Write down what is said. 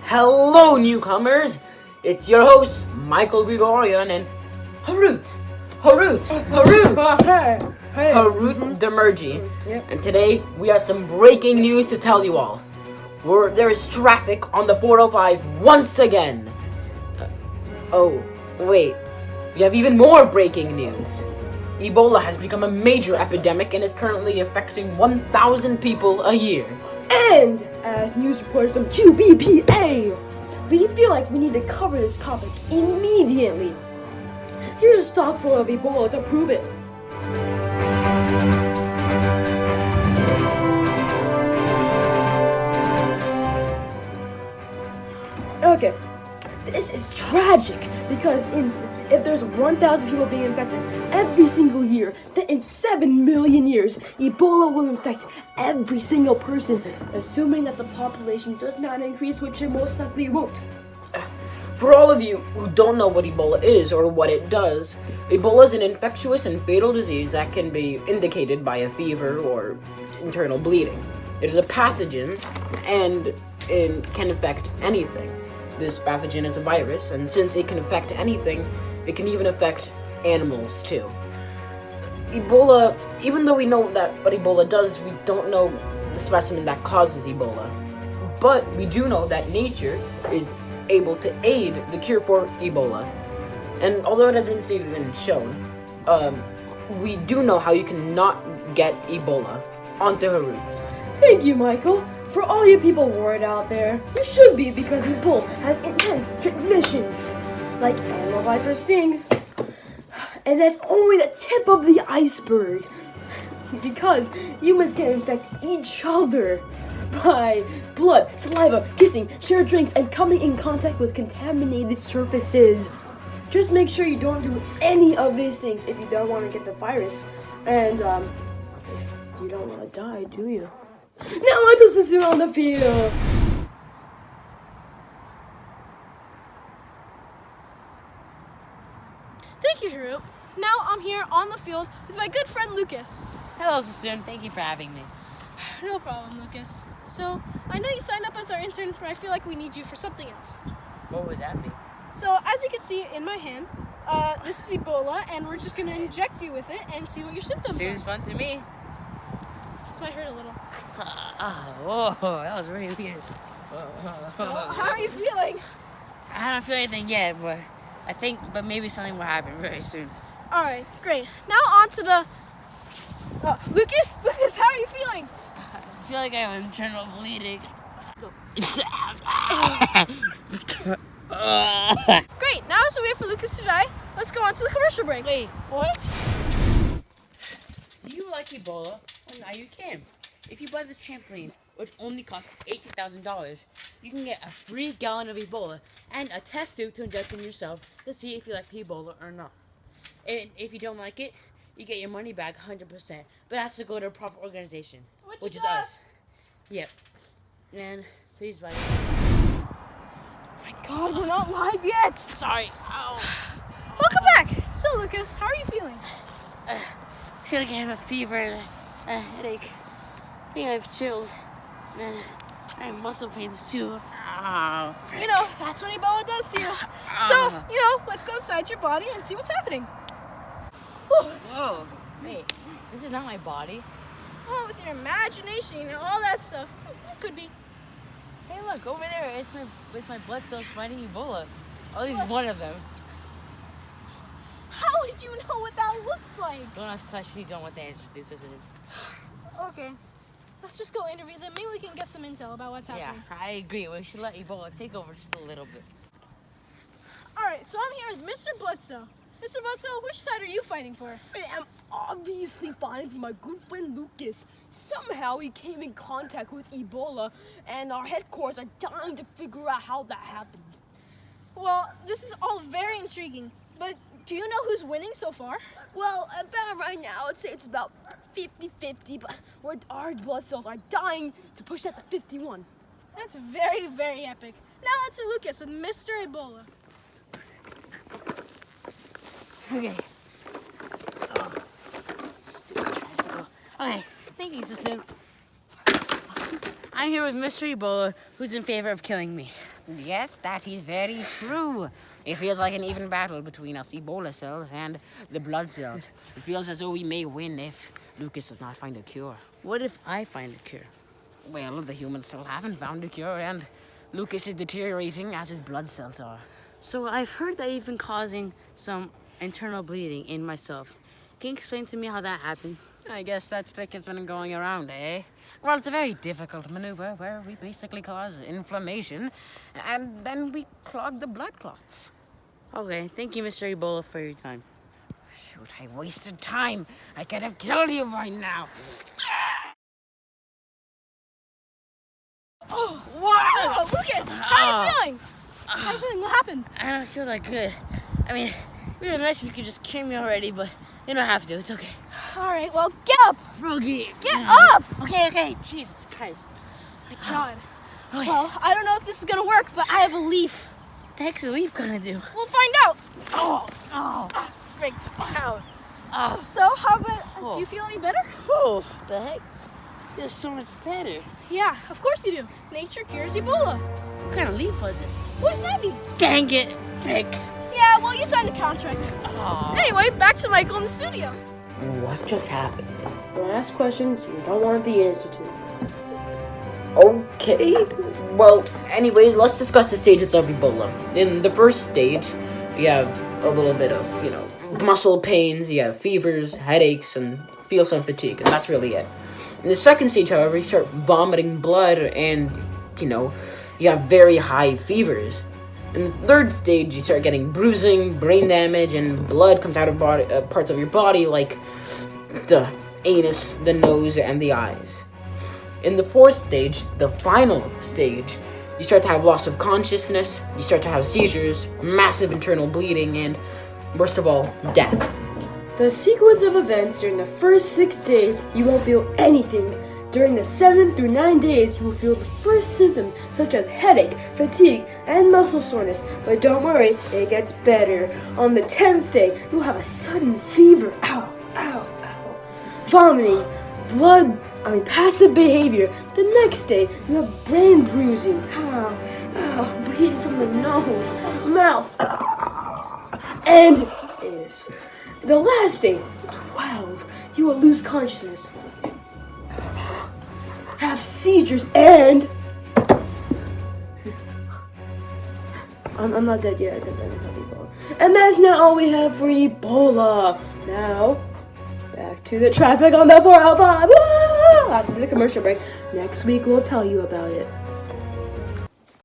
Hello, newcomers! It's your host, Michael Grigorian, and Harout Demergy. Yep. And today, we have some breaking news to tell you all. There is traffic on the 405 once again. Oh, wait. We have even more breaking news. Ebola has become a major epidemic and is currently affecting 1,000 people a year. And as news reports from QBPA, we feel like we need to cover this topic immediately. Here's a stock photo of Ebola to prove it. Okay, this is tragic because if there's 1,000 people being infected every single year, then in 7 million years, Ebola will infect every single person, assuming that the population does not increase, which it most likely won't. For all of you who don't know what Ebola is or what it does, Ebola is an infectious and fatal disease that can be indicated by a fever or internal bleeding. It is a pathogen and it can infect anything. This pathogen is a virus, and since it can affect anything, it can even affect animals too. Ebola, even though we know that what Ebola does, we don't know the specimen that causes Ebola. But we do know that nature is able to aid the cure for Ebola. And although it has been stated and shown, we do know how you can not get Ebola. On to Harout. Thank you, Michael. For all you people worried out there, you should be, because Ebola has intense transmissions, like animal bites or stings. And that's only the tip of the iceberg, because humans can infect each other by blood, saliva, kissing, shared drinks, and coming in contact with contaminated surfaces. Just make sure you don't do any of these things if you don't want to get the virus. And, you don't want to die, do you? Now let us Sasoun on the field. Thank you, Harout. Now I'm here on the field with my good friend Lucas. Hello, Sasoun. Thank you for having me. No problem, Lucas. So, I know you signed up as our intern, but I feel like we need you for something else. What would that be? So, as you can see in my hand, this is Ebola, and we're just going to inject you with it and see what your symptoms Seems are. fun to me. This might hurt a little. Whoa, that was really weird. So, how are you feeling? I don't feel anything yet, but maybe something will happen very soon. Alright, great. Now on to the... Lucas, how are you feeling? I feel like I have internal bleeding. Great, now as we wait for Lucas to die, let's go on to the commercial break. Wait, what? Do you like Ebola? Well, now you can. If you buy this trampoline, which only costs $18,000, you can get a free gallon of Ebola and a test tube to inject in yourself to see if you like the Ebola or not. And if you don't like it, you get your money back 100%, but it has to go to a proper organization, which is us. Yep. And please buy it. Oh my god, we're not live yet! Sorry. Ow. Welcome back! So Lucas, how are you feeling? I feel like I have a fever and a headache. I think I have chills. And I have muscle pains too. Ow. You know, that's what Ebola does to you. So, let's go inside your body and see what's happening. Whoa. Wait, this is not my body. Oh, with your imagination, all that stuff. It could be. Hey, look, over there, it's my blood cells fighting Ebola. At least one of them. How would you know what that looks like? Don't ask questions you don't want the answer to, Susan. Okay. Let's just go interview them. Maybe we can get some intel about what's Yeah, happening. I agree. We should let Ebola take over just a little bit. Alright, so I'm here with Mr. Bledsoe. Mr. Bledsoe, which side are you fighting for? I am obviously fighting for my good friend Lucas. Somehow he came in contact with Ebola, and our headquarters are dying to figure out how that happened. Well, this is all very intriguing, but do you know who's winning so far? Well, about right now, I'd say it's about 50-50, but our blood cells are dying to push that to 51. That's very, very epic. Now on to Lucas with Mr. Ebola. Okay. Stupid tricycle. Okay, thank you, Sasoun. I'm here with Mr. Ebola, who's in favor of killing me. Yes, that is very true. It feels like an even battle between us Ebola cells and the blood cells. It feels as though we may win if Lucas does not find a cure. What if I find a cure? Well, the humans still haven't found a cure, and Lucas is deteriorating as his blood cells are. So I've heard that you've been causing some internal bleeding in myself. Can you explain to me how that happened? I guess that trick has been going around, eh? Well, it's a very difficult maneuver where we basically cause inflammation, and then we clog the blood clots. Okay, thank you, Mr. Ebola, for your time. Shoot, I wasted time. I could have killed you by now. Oh, wow! Lucas, how are you feeling? How are you feeling? What happened? I don't feel that good. I mean, it would be nice if you could just cure me already, but you don't have to. It's okay. All right, well, get up! Froggy. Get up! Okay. Jesus Christ. My God. Okay. Well, I don't know if this is gonna work, but I have a leaf. What the heck's a leaf gonna do? We'll find out. Oh. Frick. Ow. Oh. So, how about, do you feel any better? Oh, the heck? Feels so much better. Yeah, of course you do. Nature cures Ebola. What kind of leaf was it? Poison ivy. Dang it. Frick. Yeah, well, you signed a contract. Oh. Anyway, back to Michael in the studio. What just happened? When I ask questions you don't want the answer to. Okay. Well, anyways, let's discuss the stages of Ebola. In the first stage, you have a little bit of, muscle pains, you have fevers, headaches, and feel some fatigue, and that's really it. In the second stage, however, you start vomiting blood and, you have very high fevers. In the third stage, you start getting bruising, brain damage, and blood comes out of parts of your body like the anus, the nose, and the eyes. In the fourth stage, the final stage, you start to have loss of consciousness, you start to have seizures, massive internal bleeding, and, worst of all, death. The sequence of events during the first 6 days, you won't feel anything. During the 7 through 9 days, you will feel the first symptoms such as headache, fatigue, and muscle soreness. But don't worry, it gets better. On the 10th day, you'll have a sudden fever, vomiting, passive behavior. The next day, you have brain bruising, bleeding from the nose, mouth, and anus. The last day, 12, you will lose consciousness, have seizures, and I'm not dead yet because I don't have Ebola. And that's not all we have for Ebola. Now, back to the traffic on the 405. After the commercial break, next week we'll tell you about it.